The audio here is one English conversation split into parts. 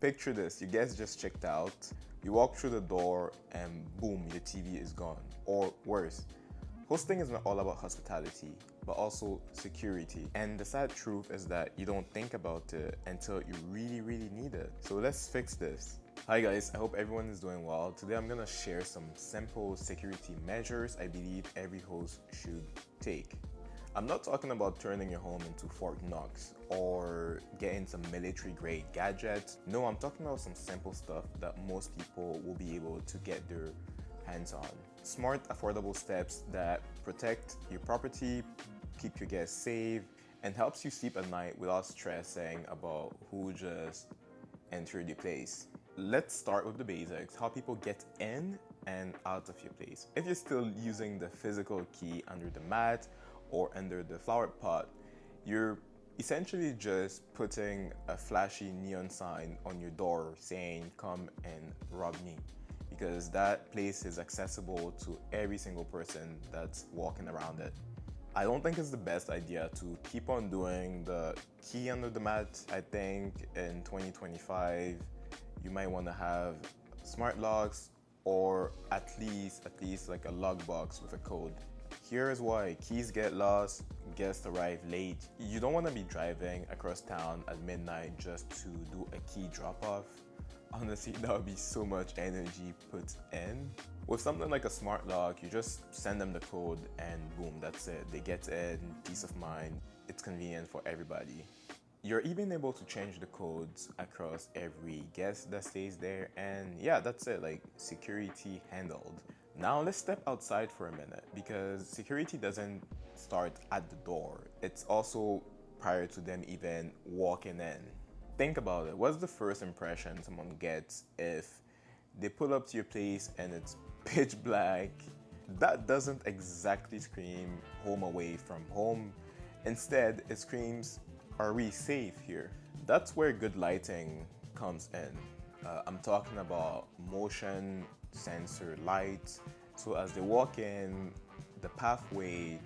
Picture this, your guest just checked out, you walk through the door and boom, your TV is gone. Or worse, hosting is not all about hospitality, but also security. And the sad truth is that you don't think about it until you really need it. So let's fix this. Hi guys, I hope everyone is doing well. Today I'm gonna share some simple security measures I believe every host should take. I'm not talking about turning your home into Fort Knox or getting some military grade gadgets. No, I'm talking about some simple stuff that most people will be able to get their hands on. Smart, affordable steps that protect your property, keep your guests safe, and helps you sleep at night without stressing about who just entered your place. Let's start with the basics, how people get in and out of your place. If you're still using the physical key under the mat or under the flower pot, you're essentially just putting a flashy neon sign on your door saying, "Come and rob me," because that place is accessible to every single person that's walking around it. I don't think it's the best idea to keep on doing the key under the mat. I think in 2025, you might want to have smart locks or at least like a lock box with a code. Here's why: keys get lost, guests arrive late. You don't want to be driving across town at midnight just to do a key drop off. Honestly, that would be so much energy put in. With something like a smart lock, you just send them the code and boom, that's it. They get in, peace of mind. It's convenient for everybody. You're even able to change the codes across every guest that stays there, and yeah, that's it, like security handled. Now let's step outside for a minute, because security doesn't start at the door. It's also prior to them even walking in. Think about it. What's the first impression someone gets if they pull up to your place and it's pitch black? That doesn't exactly scream home away from home. Instead, it screams, "Are we safe here?" That's where good lighting comes in. I'm talking about motion sensor lights. So as they walk in, the pathway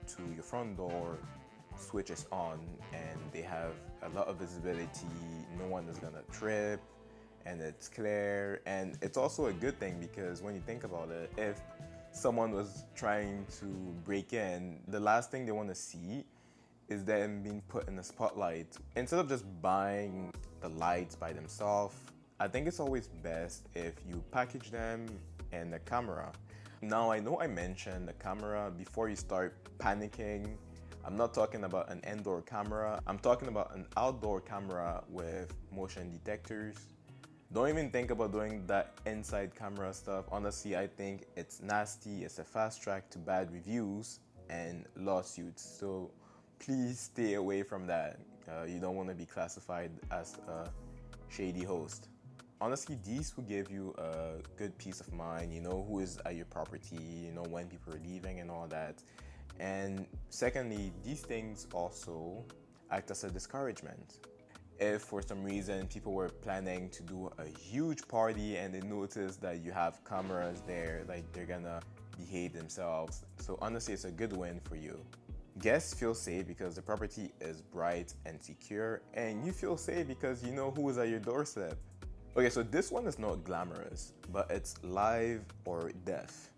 to your front door switches on and they have a lot of visibility. No one is gonna trip and it's clear. And it's also a good thing because when you think about it, if someone was trying to break in, the last thing they want to see is them being put in the spotlight. Instead of just buying the lights by themselves, I think it's always best if you package them and the camera. Now, I know I mentioned the camera before you start panicking. I'm not talking about an indoor camera. I'm talking about an outdoor camera with motion detectors. Don't even think about doing that inside camera stuff. Honestly, I think it's nasty. It's a fast track to bad reviews and lawsuits. So please stay away from that. You don't want to be classified as a shady host. Honestly, these will give you a good peace of mind. You know who is at your property, you know when people are leaving and all that. And secondly, these things also act as a discouragement. If for some reason people were planning to do a huge party and they notice that you have cameras there, like they're gonna behave themselves. So honestly, it's a good win for you. Guests feel safe because the property is bright and secure, and you feel safe because you know who is at your doorstep. Okay, so this one is not glamorous, but it's live or death.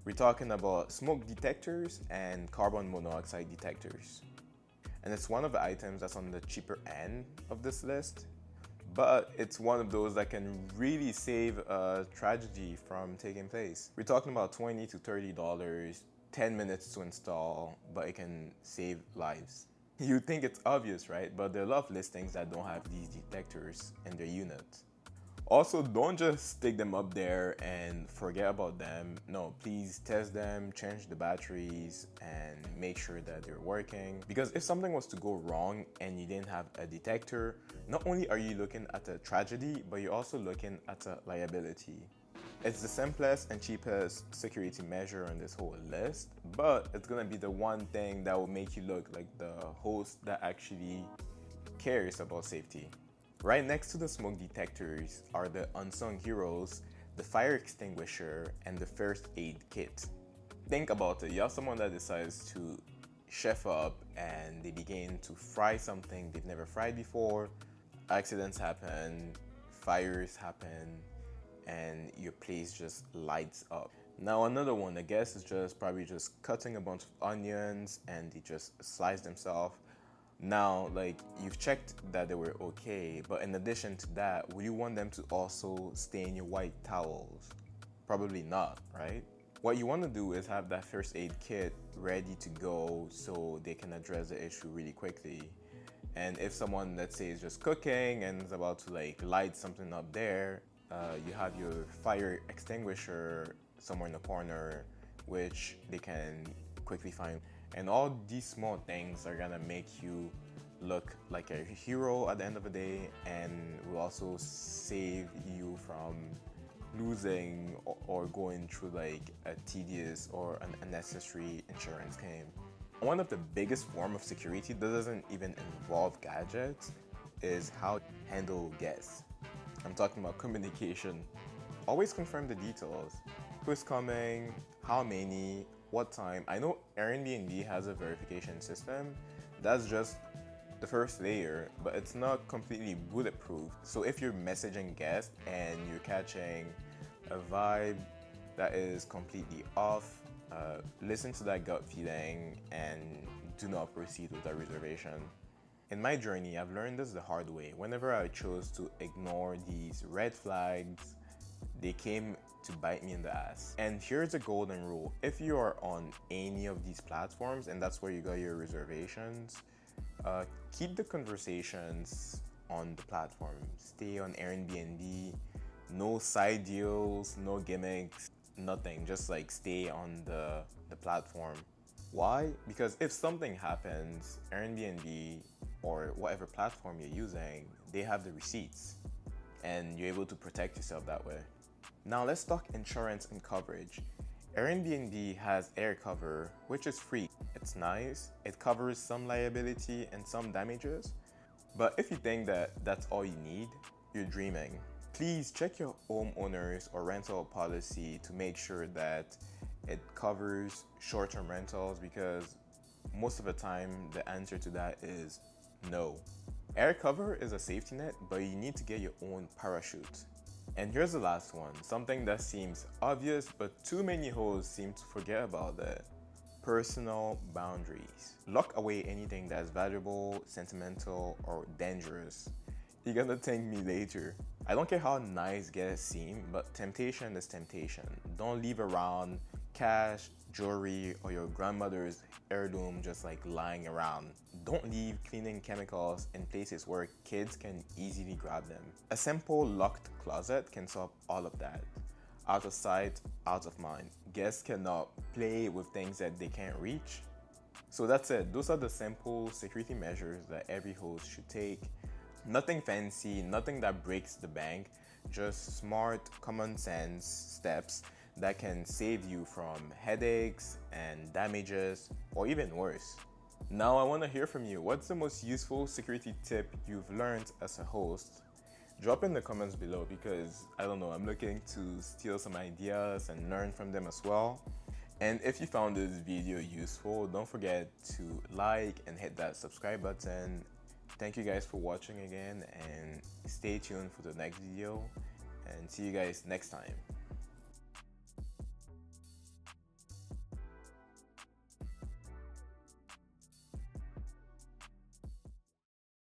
We're talking about smoke detectors and carbon monoxide detectors. And it's one of the items that's on the cheaper end of this list, but it's one of those that can really save a tragedy from taking place. We're talking about $20 to $30, 10 minutes to install, but it can save lives. You think it's obvious, right? But there are a lot of listings that don't have these detectors in their unit. Also, don't just stick them up there and forget about them. No, please test them, change the batteries, and make sure that they're working. Because if something was to go wrong and you didn't have a detector, not only are you looking at a tragedy, but you're also looking at a liability. It's the simplest and cheapest security measure on this whole list, but it's gonna be the one thing that will make you look like the host that actually cares about safety. Right next to the smoke detectors are the unsung heroes, the fire extinguisher, and the first aid kit. Think about it. You have someone that decides to chef up and they begin to fry something they've never fried before. Accidents happen, fires happen and your place just lights up. Now another one, I guess, is just probably just cutting a bunch of onions and they just slice themselves. Now, like, you've checked that they were okay, but in addition to that, would you want them to also stain your white towels? Probably not, right? What you want to do is have that first aid kit ready to go so they can address the issue really quickly. And if someone, let's say, is just cooking and is about to like light something up there, you have your fire extinguisher somewhere in the corner, which they can quickly find. And all these small things are gonna make you look like a hero at the end of the day, and will also save you from losing or going through like a tedious or an unnecessary insurance claim. One of the biggest form of security that doesn't even involve gadgets is how to handle guests. I'm talking about communication. Always confirm the details. Who's coming, how many, what time. I know Airbnb has a verification system. That's just the first layer, but it's not completely bulletproof. So if you're messaging guests and you're catching a vibe that is completely off, listen to that gut feeling and do not proceed with that reservation. In my journey, I've learned this the hard way. Whenever I chose to ignore these red flags, they came to bite me in the ass. And here's a golden rule. If you are on any of these platforms and that's where you got your reservations, keep the conversations on the platform. Stay on Airbnb. No side deals, no gimmicks, nothing. Just like stay on the platform. Why? Because if something happens, Airbnb or whatever platform you're using, they have the receipts and you're able to protect yourself that way. Now let's talk insurance and coverage. Airbnb has air cover, which is free. It's nice. It covers some liability and some damages. But if you think that that's all you need, you're dreaming. Please check your homeowners or rental policy to make sure that it covers short-term rentals, because most of the time the answer to that is no. Air cover is a safety net, but you need to get your own parachute. And here's the last one, something that seems obvious, but too many hosts seem to forget about it. Personal boundaries. Lock away anything that's valuable, sentimental, or dangerous. You're gonna thank me later. I don't care how nice guests seem, but temptation is temptation. Don't leave around cash, jewelry, or your grandmother's heirloom just like lying around. Don't leave cleaning chemicals in places where kids can easily grab them. A simple locked closet can solve all of that. Out of sight, out of mind. Guests cannot play with things that they can't reach. So that's it. Those are the simple security measures that every host should take. Nothing fancy, nothing that breaks the bank, just smart, common sense steps that can save you from headaches and damages, or even worse. Now I want to hear from you. What's the most useful security tip you've learned as a host? Drop in the comments below, because I don't know, I'm looking to steal some ideas and learn from them as well. And if you found this video useful, don't forget to like and hit that subscribe button. Thank you guys for watching again, and stay tuned for the next video, and see you guys next time.